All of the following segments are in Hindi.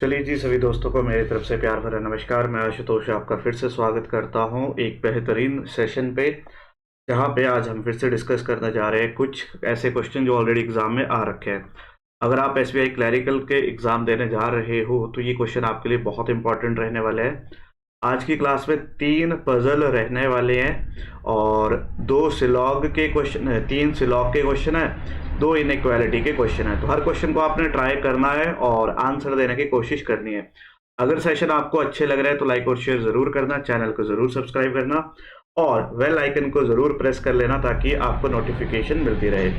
चलिए जी, सभी दोस्तों को मेरी तरफ से प्यार भरा नमस्कार। मैं आशुतोष आपका फिर से स्वागत करता हूं एक बेहतरीन सेशन पे, जहां पे आज हम फिर से डिस्कस करने जा रहे हैं कुछ ऐसे क्वेश्चन जो ऑलरेडी एग्जाम में आ रखे हैं। अगर आप एसबीआई क्लैरिकल के एग्जाम देने जा रहे हो तो ये क्वेश्चन आपके लिए बहुत इंपॉर्टेंट रहने वाले हैं। आज की क्लास में 3 पजल रहने वाले हैं और 2 सिलॉग के क्वेश्चन है, 3 सिलॉग के क्वेश्चन है, 2 इनइक्वालिटी के क्वेश्चन है। तो हर क्वेश्चन को आपने ट्राई करना है और आंसर देने की कोशिश करनी है। अगर सेशन आपको अच्छे लग रहे हैं तो लाइक और शेयर जरूर करना, चैनल को जरूर सब्सक्राइब करना और बेल आइकन को जरूर प्रेस कर लेना ताकि आपको नोटिफिकेशन मिलती रहे।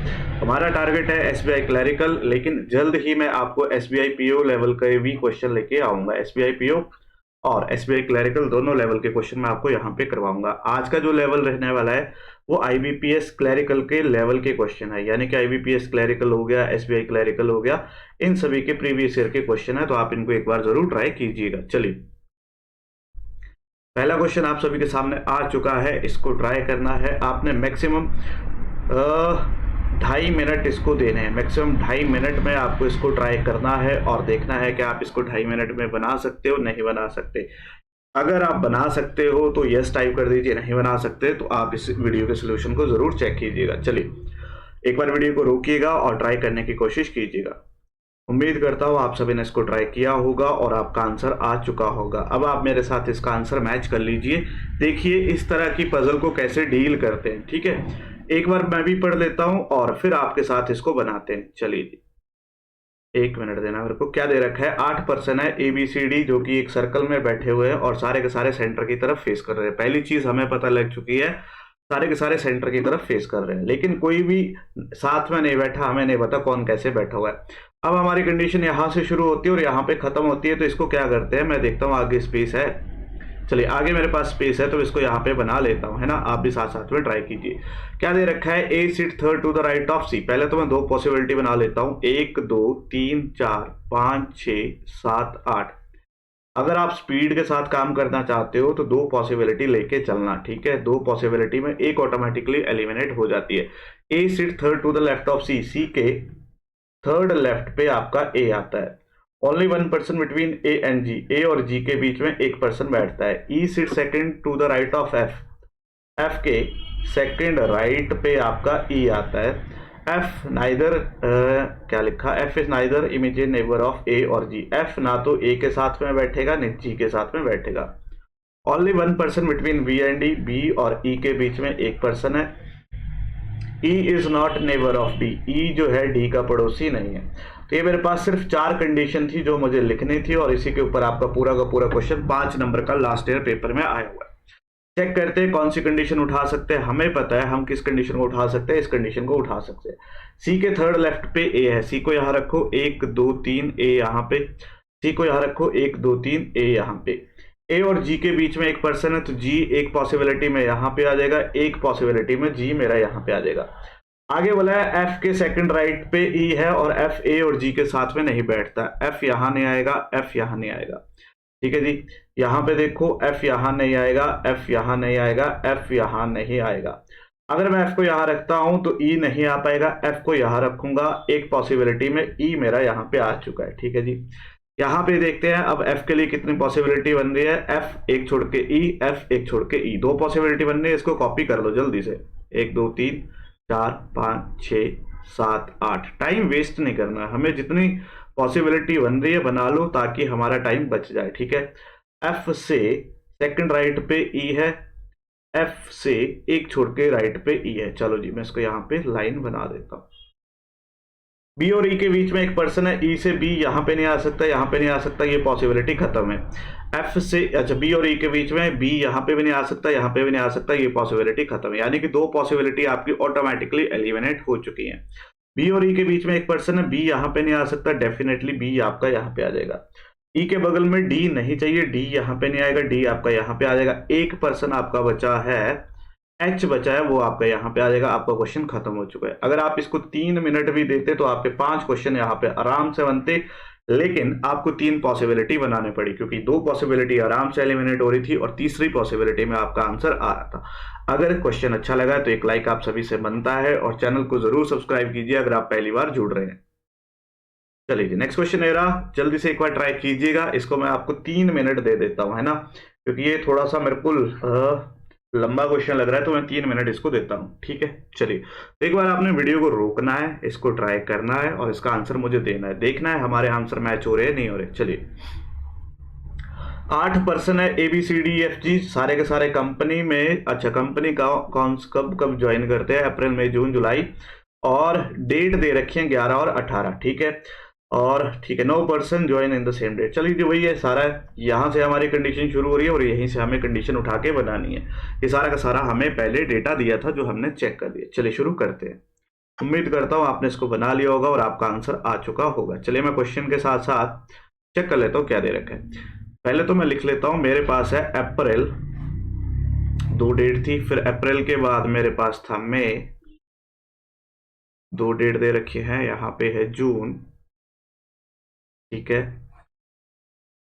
हमारा टारगेट है एसबीआई क्लैरिकल, लेकिन जल्द ही मैं आपको एसबीआई पीओ लेवल के भी क्वेश्चन लेके आऊंगा। एसबीआई पीओ और एसबीआई क्लैरिकल दोनों लेवल के क्वेश्चन मैं आपको यहाँ पे करवाऊंगा। आज का जो लेवल रहने वाला है वो आईबीपीएस क्लैरिकल के लेवल के क्वेश्चन है, यानी कि आईबीपीएस क्लैरिकल हो गया, एसबीआई क्लैरिकल हो गया, इन सभी के प्रीवियस ईयर के क्वेश्चन है, तो आप इनको एक बार जरूर ट्राई कीजिएगा। चलिए, पहला क्वेश्चन आप सभी के सामने आ चुका है, इसको ट्राई करना है आपने। मैक्सिमम 2.5 मिनट इसको देने हैं, मैक्सिमम 2.5 मिनट में आपको इसको ट्राई करना है और देखना है कि आप इसको 2.5 मिनट में बना सकते हो नहीं बना सकते। अगर आप बना सकते हो तो यस टाइप कर दीजिए, नहीं बना सकते तो आप इस वीडियो के सोल्यूशन को जरूर चेक कीजिएगा। चलिए, एक बार वीडियो को रोकिएगा और ट्राई करने की कोशिश कीजिएगा। उम्मीद करता हूँ आप सभी ने इसको ट्राई किया होगा और आपका आंसर आ चुका होगा। अब आप मेरे साथ इसका आंसर मैच कर लीजिए। देखिए इस तरह की पजल को कैसे डील करते हैं, ठीक है। एक बार मैं भी पढ़ लेता हूं और फिर आपके साथ इसको बनाते हैं। चलिए जी, 1 मिनट देना मेरे को। क्या दे रखा है? 8 पर्सन है ABCD जो कि एक सर्कल में बैठे हुए हैं और सारे के सारे सेंटर की तरफ फेस कर रहे हैं। पहली चीज हमें पता लग चुकी है, सारे के सारे सेंटर की तरफ फेस कर रहे हैं, लेकिन कोई भी साथ में नहीं बैठा। हमें नहीं पता कौन कैसे बैठा हुआ है। अब हमारी कंडीशन यहां से शुरू होती है और यहां पे खत्म होती है, तो इसको क्या करते हैं, मैं देखता हूं आगे स्पेस है। चलिए, आगे मेरे पास स्पेस है तो इसको यहाँ पे बना लेता हूँ, है ना। आप भी साथ साथ में ट्राई कीजिए। क्या दे रखा है? A sit third to the right of C. पहले तो मैं 2 पॉसिबिलिटी बना लेता हूँ, 1 2 3 4 5 6 7 8। अगर आप स्पीड के साथ काम करना चाहते हो तो 2 पॉसिबिलिटी लेके चलना, ठीक है। 2 पॉसिबिलिटी में एक ऑटोमेटिकली एलिमिनेट हो जाती है। A sit third to the left of C, C के थर्ड लेफ्ट पे आपका ए आता है। Only 1 person between A and G, A और जी के बीच में एक पर्सन बैठता है। E sit second to the right of F, F के सेकंड राइट पे आपका ई आता है। एफ नाइदर क्या लिखा, F is neither immediate neighbour of A और जी। एफ ना तो ए के साथ में बैठेगा न जी के साथ में बैठेगा। Only 1 person between B and D, B और ई के बीच में एक पर्सन है। E is not neighbour of D, E जो है डी का पड़ोसी नहीं है। तो ये मेरे पास सिर्फ 4 कंडीशन थी जो मुझे लिखनी थी और इसी के ऊपर आपका पूरा का पूरा क्वेश्चन 5 नंबर का लास्ट ईयर पेपर में आया हुआ है। चेक करते हैं कौन सी कंडीशन उठा सकते हैं। हमें पता है हम किस कंडीशन को उठा सकते हैं, इस कंडीशन को उठा सकते हैं। सी के थर्ड लेफ्ट पे ए है, सी को यहाँ रखो, 1 2 3 ए यहाँ पे। सी को यहाँ रखो, 1 2 3 ए यहाँ पे। ए और जी के बीच में एक पर्सन है तो जी एक पॉसिबिलिटी में यहाँ पे आ जाएगा, एक पॉसिबिलिटी में जी मेरा यहाँ पे आ जाएगा। आगे बोला है एफ के सेकंड राइट पे ई है और एफ ए और जी के साथ में नहीं बैठता। एफ यहां नहीं आएगा, एफ यहां नहीं आएगा, ठीक है जी। यहां पे देखो, एफ यहां नहीं आएगा, एफ यहां नहीं आएगा, एफ यहां नहीं आएगा। अगर मैं एफ को यहां रखता हूं तो ई नहीं आ पाएगा, एफ को यहां रखूंगा, एक पॉसिबिलिटी में ई मेरा यहां पे आ चुका है, ठीक है जी। यहां पे देखते हैं अब एफ के लिए कितनी पॉसिबिलिटी बन रही है। एफ एक छोड़ के ई, एफ एक छोड़ के ई, 2 पॉसिबिलिटी बन रही है। इसको कॉपी कर लो जल्दी से, 1 2 3 4 5 6 7 8। टाइम वेस्ट नहीं करना, हमें जितनी पॉसिबिलिटी बन रही है बना लो ताकि हमारा टाइम बच जाए, ठीक है। एफ से सेकंड राइट पे ई है, एफ से एक छोड़ के राइट पे ई है। चलो जी, मैं इसको यहाँ पे लाइन बना देता हूँ। बी और ई के बीच में एक पर्सन है, ई से बी यहाँ पे नहीं आ सकता, यहाँ पे नहीं आ सकता, ये पॉसिबिलिटी खत्म है। एफ से, अच्छा, बी और ई के बीच में बी यहाँ पे भी नहीं आ सकता, यहाँ पे भी नहीं आ सकता, ये पॉसिबिलिटी खत्म है। यानी कि 2 पॉसिबिलिटी आपकी ऑटोमेटिकली एलिमिनेट हो चुकी हैं। बी और ई के बीच में एक पर्सन है, बी यहाँ पे नहीं आ सकता, डेफिनेटली बी आपका यहाँ पे आ जाएगा। ई के बगल में डी नहीं चाहिए, डी यहाँ पे नहीं आएगा, डी आपका यहाँ पे आ जाएगा। एक पर्सन आपका बचा है, एच बचा है, वो आपका यहाँ पे आ जाएगा। आपका क्वेश्चन खत्म हो चुका है। अगर आप इसको 3 मिनट भी देते तो आपके 5 क्वेश्चन यहाँ पे आराम से बनते, लेकिन आपको 3 पॉसिबिलिटी बनाने पड़ी क्योंकि 2 पॉसिबिलिटी आराम से एलिमिनेट हो रही थी और तीसरी पॉसिबिलिटी में आपका आंसर आ रहा था। अगर क्वेश्चन अच्छा लगा तो एक लाइक आप सभी से बनता है और चैनल को जरूर सब्सक्राइब कीजिए अगर आप पहली बार जुड़ रहे हैं। चलिए जी, नेक्स्ट क्वेश्चन मेरा, जल्दी से एक बार ट्राई कीजिएगा। इसको मैं आपको 3 मिनट दे देता हूं, है ना, क्योंकि ये थोड़ा सा मेरे को लंबा क्वेश्चन लग रहा है, तो मैं 3 मिनट इसको देता हूं, ठीक है। चलिए, तो एक बार आपने वीडियो को रोकना है, इसको ट्राई करना है और इसका आंसर मुझे देना है, देखना है हमारे आंसर मैच हो रहे हैं नहीं हो रहे। चलिए, 8 पर्सन है, ABCDEFG सारे के सारे कंपनी में। अच्छा, कंपनी का कौन कब कब ज्वाइन करते हैं, अप्रैल मई जून जुलाई, और डेट दे रखी है 11 और 18, ठीक है। और ठीक है, 9 person join in the same date. चलिए जी, वही है सारा, यहाँ से हमारी कंडीशन शुरू हो रही है और यहीं से हमें कंडीशन उठा के बनानी है। ये सारा का सारा हमें पहले डेटा दिया था जो हमने चेक कर दिया। चलिए शुरू करते हैं। उम्मीद करता हूँ आपने इसको बना लिया होगा और आपका आंसर आ चुका होगा। चलिए, मैं क्वेश्चन के साथ साथ चेक कर लेता हूँ क्या दे रखा है। पहले तो मैं लिख लेता हूं, मेरे पास है अप्रैल, 2 डेट थी, फिर अप्रैल के बाद मेरे पास था मई, 2 डेट दे रखी है, यहां पे है जून, ठीक है,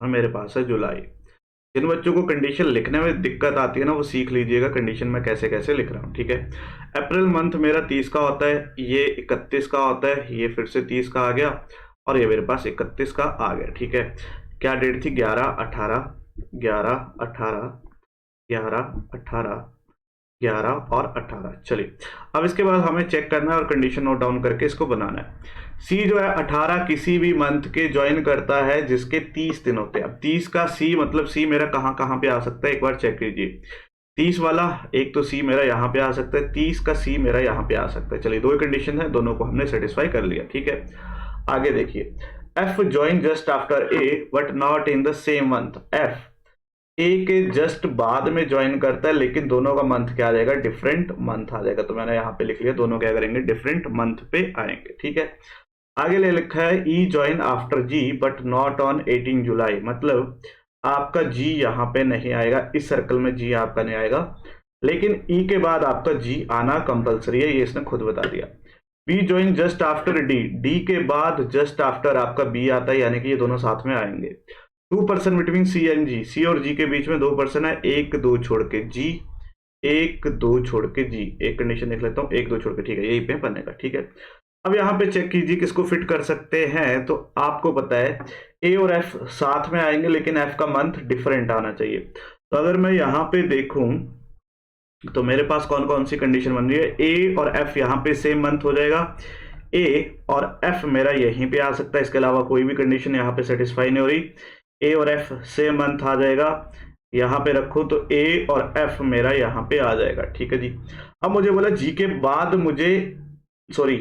और मेरे पास है जुलाई। जिन बच्चों को कंडीशन लिखने में दिक्कत आती है ना, वो सीख लीजिएगा कंडीशन में कैसे कैसे लिख रहा हूं, ठीक है। अप्रैल मंथ मेरा 30 का होता है, ये 31 का होता है, ये फिर से 30 का आ गया, और ये मेरे पास 31 का आ गया, ठीक है। क्या डेट थी, 11 18, 11 18, 11 18, 11 और 18। चलिए, अब इसके बाद हमें चेक करना है और कंडीशन नोट डाउन करके इसको बनाना है। सी जो है 18 किसी भी मंथ के ज्वाइन करता है जिसके 30 दिन होते हैं। अब 30 का सी मतलब सी मेरा कहाँ कहाँ पे आ सकता है, एक बार चेक कीजिए। 30 वाला एक तो सी मेरा यहाँ पे आ सकता है, 30 का सी मेरा यहाँ पे आ सकता है। चलिए, दो ही कंडीशन है, दोनों को हमने सेटिस्फाई कर लिया, ठीक है। आगे देखिए, F join just after a but not in the same month. F A के जस्ट बाद में ज्वाइन करता है, लेकिन दोनों का मंथ क्या आ जाएगा, डिफरेंट मंथ आ जाएगा। तो मैंने यहाँ पे लिख लिया, दोनों क्या करेंगे, डिफरेंट मंथ पे आएंगे, ठीक है। आगे ले लिखा है E join after G but not on 18 July. मतलब आपका जी यहाँ पे नहीं आएगा, इस सर्कल में जी आपका नहीं आएगा, लेकिन ई के बाद आपका जी आना कंपलसरी है, ये इसने खुद बता दिया। B join just after D, D के बाद जस्ट आफ्टर आपका बी आता है, यानी कि ये दोनों साथ में आएंगे। 2 पर्सन बिटवीन सी एंड जी, सी और जी के बीच में 2 पर्सन है, 1 2 छोड़ के जी, 1 2 छोड़ के जी। एक कंडीशन देख लेता हूँ, 1 2 छोड़ के, ठीक है, यही पे बनेगा, ठीक है। अब यहाँ पे चेक कीजिए किसको फिट कर सकते हैं। तो आपको पता है ए और एफ साथ में आएंगे, लेकिन एफ का मंथ डिफरेंट आना चाहिए। तो अगर मैं यहाँ पे देखूं तो मेरे पास कौन कौन सी कंडीशन बन रही है, ए और एफ यहाँ पे सेम मंथ हो जाएगा, ए और एफ मेरा यहीं पे आ सकता है, इसके अलावा कोई भी कंडीशन यहाँ पे सेटिस्फाई नहीं हो रही। ए और एफ सेम मंथ आ जाएगा, यहाँ पे रखो तो ए और एफ मेरा यहाँ पे आ जाएगा, ठीक है जी। अब मुझे बोला जी के बाद मुझे, सॉरी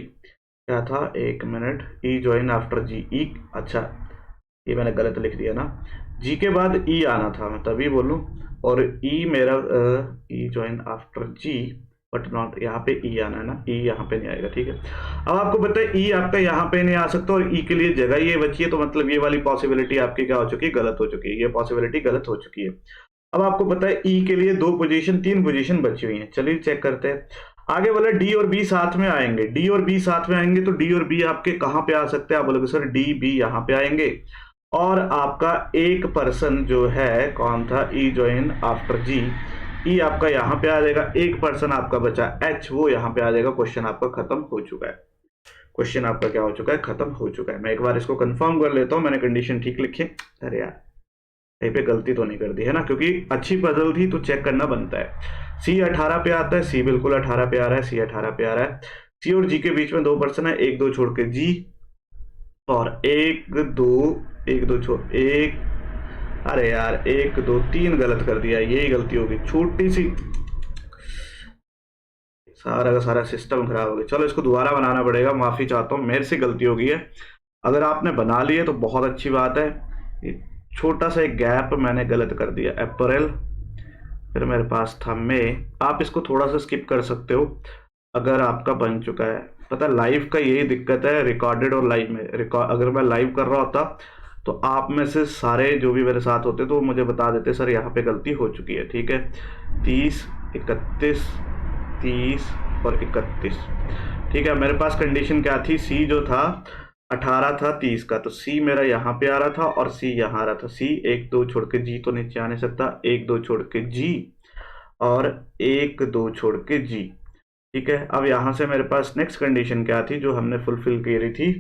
क्या था, 1 मिनट, ई ज्वाइन आफ्टर जी, ई, अच्छा ये मैंने गलत लिख दिया ना, जी के बाद ई आना था, मैं तभी बोलूं, और ई मेरा E join after G but not, यहाँ पे ई आना है ना, ई यहाँ पे नहीं आएगा, ठीक है। अब आपको पता है ई आपका यहाँ पे नहीं आ सकता और ई के लिए जगह ये बची है, तो मतलब ये वाली पॉसिबिलिटी आपकी क्या हो चुकी है, गलत हो चुकी है, ये पॉसिबिलिटी गलत हो चुकी है। अब आपको पता है ई के लिए 3 पोजीशन बची हुई है। चलिए चेक करते हैं। आगे वाला डी और बी साथ में आएंगे, डी और बी साथ में आएंगे, तो डी और बी आपके कहाँ पे आ सकते हैं, आप बोलोगे सर डी बी यहाँ पे आएंगे, और आपका 1 पर्सन जो है कौन था, ई ज्वाइन आफ्टर जी, ई आपका यहाँ पे आ जाएगा, 1 पर्सन आपका बचा एच, वो यहाँ पे आ जाएगा। क्वेश्चन आपका खत्म हो चुका है, क्वेश्चन आपका क्या हो चुका है, खत्म हो चुका है। मैं एक बार इसको कंफर्म कर लेता हूँ, मैंने कंडीशन ठीक लिखी, अरे यार कहीं पे गलती तो नहीं कर दी है ना, क्योंकि अच्छी पजल थी तो चेक करना बनता है। सी 18 पे आता है, सी बिल्कुल 18 पे आ रहा है, सी 18 पे आ रहा है। सी और जी के बीच में 2 पर्सन है, 1 2 छोड़ के जी, और 1 2 छोड़ 1, अरे यार 1 2 3 गलत कर दिया, यही गलती होगी, छोटी सी, सारा का सारा सिस्टम खराब हो गया। चलो इसको दोबारा बनाना पड़ेगा, माफी चाहता हूँ, मेरे से गलती हो गई है। अगर आपने बना ली है तो बहुत अच्छी बात है। छोटा सा एक गैप मैंने गलत कर दिया, अप्रैल, फिर मेरे पास था मई। आप इसको थोड़ा सा स्किप कर सकते हो अगर आपका बन चुका है। पता है लाइव का यही दिक्कत है, रिकॉर्डेड और लाइव में, अगर मैं लाइव कर रहा होता तो आप में से सारे जो भी मेरे साथ होते तो मुझे बता देते सर यहाँ पे गलती हो चुकी है, ठीक है। 30 31 30 और 31, ठीक है। मेरे पास कंडीशन क्या थी, सी जो था 18 था 30 का, तो सी मेरा यहाँ पे आ रहा था और सी यहाँ आ रहा था। सी 1 2 छोड़ के जी तो नीचे आ नहीं सकता, 1 2 छोड़ के जी और 1 2 छोड़ के जी, ठीक है। अब यहाँ से मेरे पास नेक्स्ट कंडीशन क्या थी जो हमने फुलफिल की रही थी,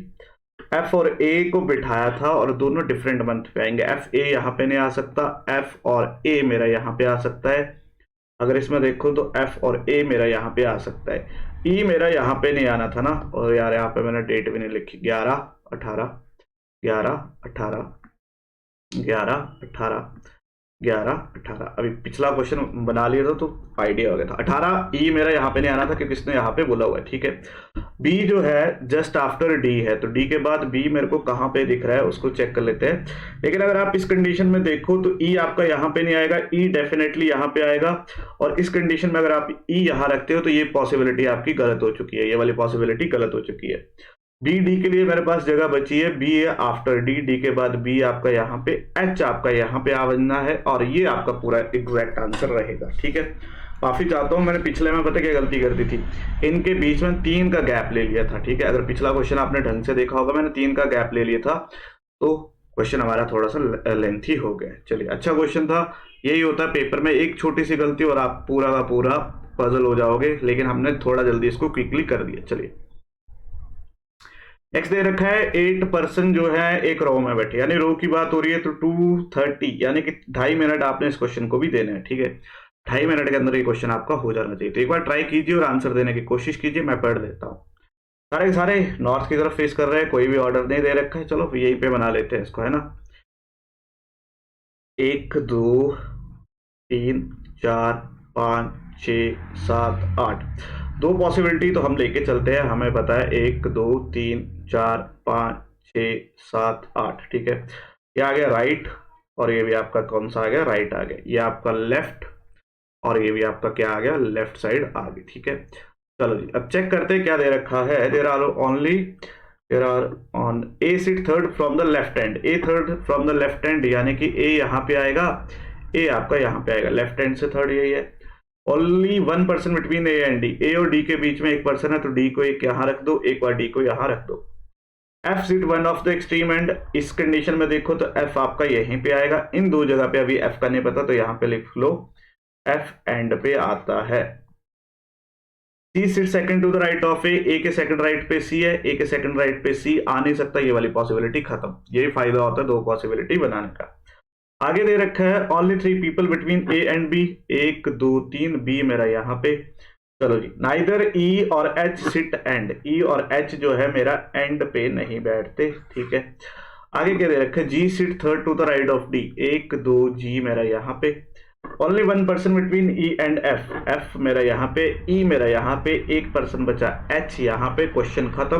एफ और ए को बिठाया था और दोनों डिफरेंट मंथ पे आएंगे। एफ ए यहाँ पे नहीं आ सकता, एफ और ए मेरा यहाँ पे आ सकता है। अगर इसमें देखो तो एफ और ए मेरा यहाँ पे आ सकता है, ई मेरा यहाँ पे नहीं आना था ना। और यार यहाँ पे मैंने डेट भी नहीं लिखी, 11 18 11 18 11 18 11 18। अभी पिछला क्वेश्चन बना लिया था तो आइडिया हो गया था। 18 ई मेरा यहाँ पे नहीं आना था क्योंकि इसने यहाँ पे बोला हुआ है, ठीक है। बी जो है जस्ट आफ्टर डी है, तो डी के बाद बी मेरे को कहाँ पे दिख रहा है उसको चेक कर लेते हैं। लेकिन अगर आप इस कंडीशन में देखो तो ई आपका यहाँ पे नहीं आएगा, ई डेफिनेटली यहाँ पे आएगा। और इस कंडीशन में अगर आप ई यहाँ रखते हो तो ये पॉसिबिलिटी आपकी गलत हो चुकी है, ये वाली पॉसिबिलिटी गलत हो चुकी है। बी डी के लिए मेरे पास जगह बची है, बी है आफ्टर डी, डी के बाद बी आपका यहाँ पे, एच आपका यहाँ पे आना है और ये आपका पूरा एग्जैक्ट आंसर रहेगा, ठीक है। माफी चाहता हूँ, मैंने पिछले में पता क्या गलती कर दी थी, इनके बीच में 3 का गैप ले लिया था, ठीक है। अगर पिछला क्वेश्चन आपने ढंग से देखा होगा, मैंने 3 का गैप ले लिया था तो क्वेश्चन हमारा थोड़ा सा लेंथी हो गया। चलिए, अच्छा क्वेश्चन था। यही होता है पेपर में, एक छोटी सी गलती और आप पूरा का पूरा पजल हो जाओगे, लेकिन हमने थोड़ा जल्दी इसको क्विकली कर दिया। चलिए, नेक्स्ट दे रखा है 8% जो है एक रो में बैठे, यानी रो की बात हो रही है तो 230 यानी कि 2.5 मिनट आपने इस क्वेश्चन को भी देना है, ठीक है। 2.5 मिनट के अंदर ये क्वेश्चन आपका हो जाना चाहिए। तो एक बार ट्राई कीजिए और आंसर देने की कोशिश कीजिए, मैं पढ़ देता हूँ। सारे के सारे नॉर्थ की तरफ फेस कर रहे हैं, कोई भी ऑर्डर नहीं दे रखा है, चलो यहीं पे बना लेते हैं इसको, है ना। 1 2 3 4 5 6 7 8, 2 पॉसिबिलिटी तो हम लेके चलते हैं। हमें पता है 1 2 3 4 5 6 7 8, ठीक है। ये आ गया राइट और ये भी आपका कौन सा आ गया, राइट आ गया। ये आपका लेफ्ट और ये भी आपका क्या आ गया, लेफ्ट साइड आ गई, ठीक है। चलो जी, अब चेक करते हैं क्या दे रखा है। There are on A seat third from the left hand, A third from the left hand, यानी कि ए यहाँ पे आएगा, ए आपका यहाँ पे आएगा, लेफ्ट हैंड से थर्ड यही है। Only 1% between A and D, A और डी के बीच में 1% है, तो डी को एक यहाँ रख दो, एक बार डी को यहाँ रख दो। F seat one of the extreme and, इस कंडीशन में देखो तो एफ आपका यहीं पे आएगा। इन 2 जगह पे अभी एफ का नहीं पता तो यहाँ पे लिख लो एफ एंड पे आता है। C seat second to the right of A के सेकंड राइट पे सी है, ए के सेकंड राइट पे सी आ नहीं सकता, ये वाली पॉसिबिलिटी खत्म। यही फायदा होता है 2 पॉसिबिलिटी बनाने का। आगे दे रखा है only 3 people between A and B, 1 2 3, B मेरा यहाँ पे। चलो जी, नाइदर ई और एच सिट एंड, ई और एच जो है मेरा एंड पे नहीं बैठते, ठीक है। आगे क्या दे रखा है, G sit third to the right of D, 1 2, G मेरा यहाँ पे। Only 1% between E and F, F मेरा यहाँ पे, ई मेरा यहाँ पे, 1% बचा, एच यहाँ पे। क्वेश्चन खत्म।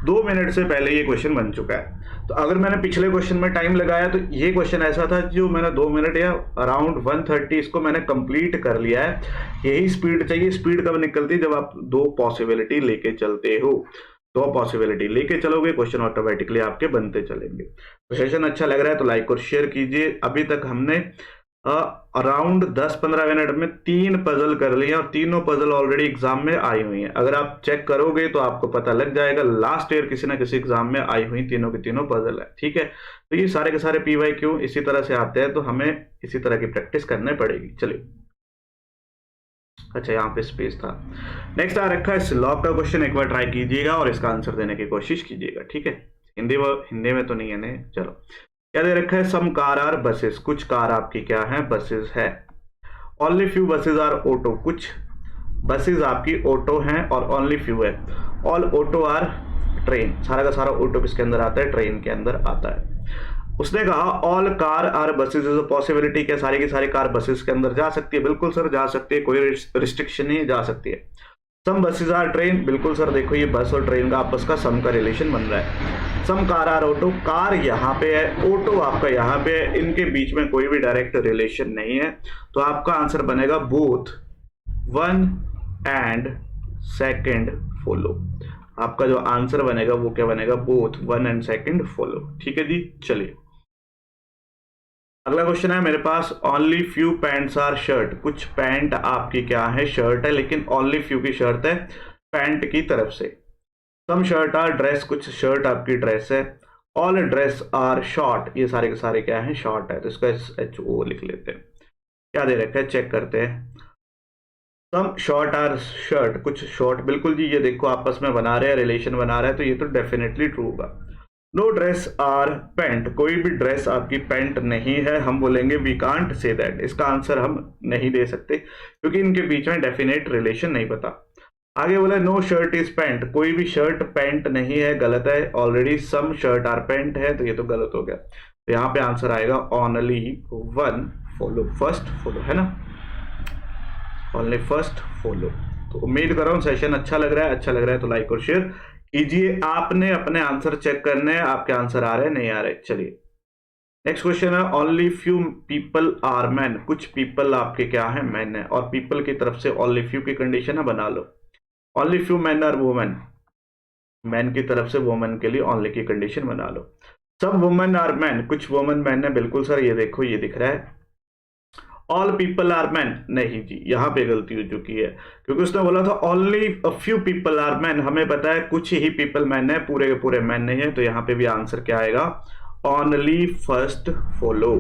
2 मिनट से पहले ये क्वेश्चन बन चुका है। तो अगर मैंने पिछले क्वेश्चन में टाइम लगाया तो ये क्वेश्चन ऐसा था जो मैंने 2 मिनट या अराउंड 130 इसको मैंने कंप्लीट कर लिया है। यही स्पीड चाहिए। स्पीड कब निकलती है, जब आप 2 पॉसिबिलिटी लेके चलते हो। 2 पॉसिबिलिटी लेके चलोगे, क्वेश्चन ऑटोमेटिकली आपके बनते चलेंगे। सेशन अच्छा लग रहा है तो लाइक और शेयर कीजिए। अभी तक हमने अराउंड 10-15 मिनट में 3 पजल कर लिए और तीनों पजल ऑलरेडी एग्जाम में आई हुई हैं। अगर आप चेक करोगे तो आपको पता लग जाएगा, लास्ट ईयर किसी ना किसी एग्जाम में आई हुई तीनों की तीनों पजल है, ठीक है। तो ये सारे के सारे PYQ इसी तरह से आते हैं, तो हमें इसी तरह की प्रैक्टिस करनी पड़ेगी। चलिए, अच्छा यहाँ पे स्पेस था। नेक्स्ट आ रखा है लॉग का क्वेश्चन, एक बार ट्राई कीजिएगा और इसका आंसर देने की कोशिश कीजिएगा, ठीक है। हिंदी में तो नहीं है ने, चलो। क्या दे रखा है, सम कार आर बसेस, कुछ कार आपकी क्या है, बसेस है। Only few buses are auto, कुछ बसेस आपकी ऑटो हैं और ओनली फ्यू है। ऑल ऑटो आर ट्रेन, सारा का सारा ऑटो किसके अंदर आता है, ट्रेन के अंदर आता है। उसने कहा all car are buses is a possibility, क्या सारी की सारी कार बसेस के अंदर जा सकती है? बिल्कुल सर जा सकती है, कोई रिस्ट्रिक्शन नहीं, जा सकती है। सम बसेस आर ट्रेन, बिल्कुल सर देखो ये बस और ट्रेन का आपस का सम का रिलेशन बन रहा है। Some car are auto, car यहाँ पे है, ऑटो आपका यहाँ पे है, इनके बीच में कोई भी डायरेक्ट रिलेशन नहीं है, तो आपका आंसर बनेगा बोथ 1 एंड सेकंड फॉलो। आपका जो आंसर बनेगा वो क्या बनेगा, बोथ 1 एंड सेकंड फॉलो, ठीक है जी। चलिए, अगला क्वेश्चन है मेरे पास, only few pants are shirt, कुछ पैंट आपकी क्या है, शर्ट है, लेकिन ओनली फ्यू की शर्ट है पैंट की तरफ से। सम शर्ट आर ड्रेस, कुछ शर्ट आपकी ड्रेस है। ऑल ड्रेस आर शॉर्ट, ये सारे के सारे क्या है, शॉर्ट है, तो इसका HO लिख लेते हैं। क्या दे रखा है, चेक करते हैं। सम शॉर्ट आर शर्ट, कुछ शॉर्ट, बिल्कुल जी, ये देखो आपस में बना रहे हैं, रिलेशन बना रहे हैं, तो ये तो डेफिनेटली ट्रू होगा। नो ड्रेस आर पेंट, कोई भी ड्रेस आपकी पेंट नहीं है, हम बोलेंगे वी कांट से दैट, इसका आंसर हम नहीं दे सकते क्योंकि इनके बीच में डेफिनेट रिलेशन नहीं पता। आगे बोला नो शर्ट इज पेंट, कोई भी शर्ट पेंट नहीं है, गलत है, already some shirt are pant है, तो ये तो गलत हो गया। तो यहाँ पे आंसर आएगा only one follow, first follow, है ना, ओनली फर्स्ट फॉलो। तो उम्मीद कर रहा हूँ सेशन अच्छा लग रहा है, अच्छा लग रहा है तो लाइक और शेयर कीजिए। आपने अपने आंसर चेक करने हैं, आपके आंसर आ रहे हैं नहीं आ रहे। चलिए नेक्स्ट क्वेश्चन है, only few people are man, कुछ पीपल आपके क्या है, मैन है, और पीपल की तरफ से ओनली फ्यू की कंडीशन है, बना लो। Only few man are women, man की तरफ से वुमेन के लिए ओनली की कंडीशन बना लो। सब वुमेन आर मैन, कुछ वुमेन मैन है, बिल्कुल सर, ये देखो ये दिख रहा है। ऑल पीपल आर मैन, नहीं जी, यहां पे गलती हो चुकी है क्योंकि उसने बोला था only a few people are man, हमें पता है कुछ ही पीपल मैन है, पूरे के पूरे मैन नहीं है, तो यहाँ पे भी आंसर क्या आएगा, ओनली फर्स्ट फॉलो।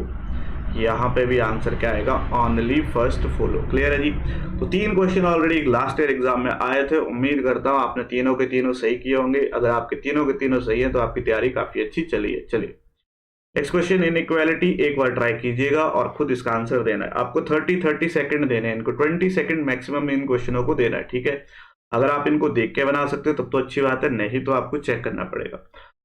यहाँ पे भी आंसर क्या आएगा, ओनली फर्स्ट फॉलो। क्लियर है जी। तो 3 question already last year exam में आए थे, उम्मीद करता हूँ आपने तीनों के तीनों सही किए होंगे। अगर आपके तीनों के तीनों सही है तो आपकी तैयारी काफी अच्छी चली है। चलिए नेक्स्ट क्वेश्चन, इनइक्वालिटी, एक बार ट्राई कीजिएगा और खुद इसका आंसर देना है। आपको 30 सेकंड देने हैं, इनको 20 सेकंड मैक्सिमम इन क्वेश्चनों को देना है, ठीक है। अगर आप इनको देख के बना सकते हो तब तो अच्छी बात है, नहीं तो आपको चेक करना पड़ेगा।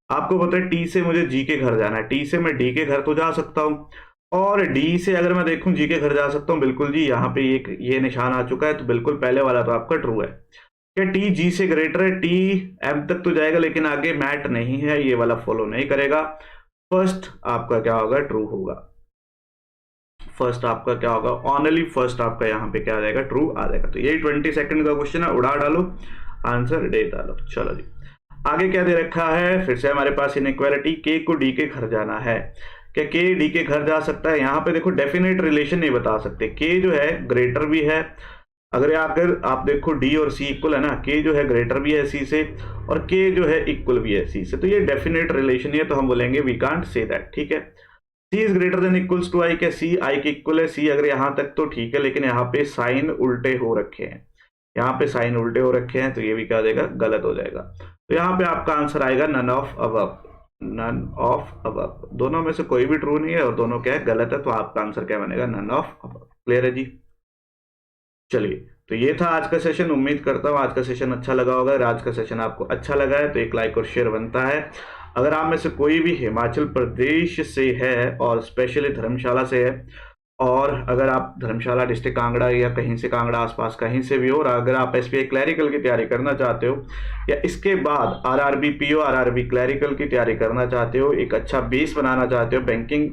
आपको पता है टी से मुझे जी के घर जाना है, टी से मैं डी के घर तो जा सकता हूँ, और डी से अगर मैं देखूं जी के घर जा सकता हूँ, बिल्कुल जी, यहाँ पे एक ये निशान आ चुका है, तो बिल्कुल पहले वाला तो आपका ट्रू है। क्या टी जी से ग्रेटर है, टी एम तक तो जाएगा लेकिन आगे मैट नहीं है, ये वाला फॉलो नहीं करेगा। फर्स्ट आपका क्या होगा, ट्रू होगा। फर्स्ट आपका क्या होगा, ओनली फर्स्ट आपका यहाँ पे क्या आ जाएगा, ट्रू आ जाएगा। तो यही 20 सेकंड का क्वेश्चन है, उड़ा डालो, आंसर दे डालो। चलो जी, आगे क्या दे रखा है, फिर से हमारे पास इनइक्वालिटी, के को डी के घर जाना है। क्या के डी के घर जा सकता है, यहाँ पे देखो डेफिनेट रिलेशन नहीं बता सकते, के जो है ग्रेटर भी है, अगर आप देखो डी और सी इक्वल है ना, के जो है ग्रेटर भी है सी से, और के जो है इक्वल भी है सी से, तो ये डेफिनेट रिलेशन है, तो हम बोलेंगे वी कांट से दैट, ठीक है। C is greater than equals to I, क्या सी आई के इक्वल है, सी अगर यहां तक तो ठीक है, लेकिन यहाँ पे साइन उल्टे हो रखे हैं, यहाँ पे साइन उल्टे हो रखे हैं, तो ये भी क्या हो जाएगा, गलत हो जाएगा। तो यहाँ पे आपका आंसर आएगा none of above, none of above, दोनों में से कोई भी ट्रू नहीं है और दोनों क्या है, गलत है, तो आपका आंसर क्या बनेगा, नन ऑफ अबव। क्लियर है जी। चलिए, तो ये था आज का सेशन, उम्मीद करता हूँ आज का सेशन अच्छा लगा होगा। अगर आज का सेशन आपको अच्छा लगा है तो एक लाइक और शेयर बनता है। अगर आप में से कोई भी हिमाचल प्रदेश से है और स्पेशली धर्मशाला से है, और अगर आप धर्मशाला डिस्ट्रिक्ट कांगड़ा या कहीं से कांगड़ा आसपास कहीं से भी हो, और अगर आप एसबीआई क्लैरिकल की तैयारी करना चाहते हो या इसके बाद आरआरबी पीओ आरआरबी क्लैरिकल की तैयारी करना चाहते हो, एक अच्छा बेस बनाना चाहते हो, बैंकिंग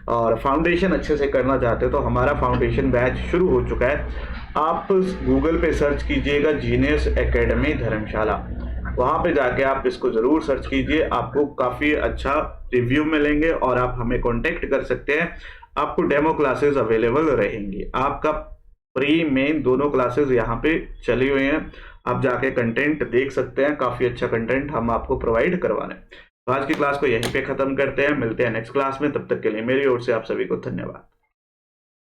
और फाउंडेशन अच्छे से करना चाहते हो, तो हमारा फाउंडेशन बैच शुरू हो चुका है। आप गूगल पे सर्च कीजिएगा जीनियस एकेडमी धर्मशाला, वहां पे जाके आप इसको जरूर सर्च कीजिए, आपको काफी अच्छा रिव्यू मिलेंगे और आप हमें कांटेक्ट कर सकते हैं। आपको डेमो क्लासेस अवेलेबल रहेंगी, आपका प्री मेन दोनों क्लासेस यहाँ पे चली हुई हैं, आप जाके कंटेंट देख सकते हैं, काफी अच्छा कंटेंट हम आपको प्रोवाइड करवाने। तो आज की क्लास को यहीं पे खत्म करते हैं, मिलते हैं नेक्स्ट क्लास में, तब तक के लिए मेरी ओर से आप सभी को धन्यवाद।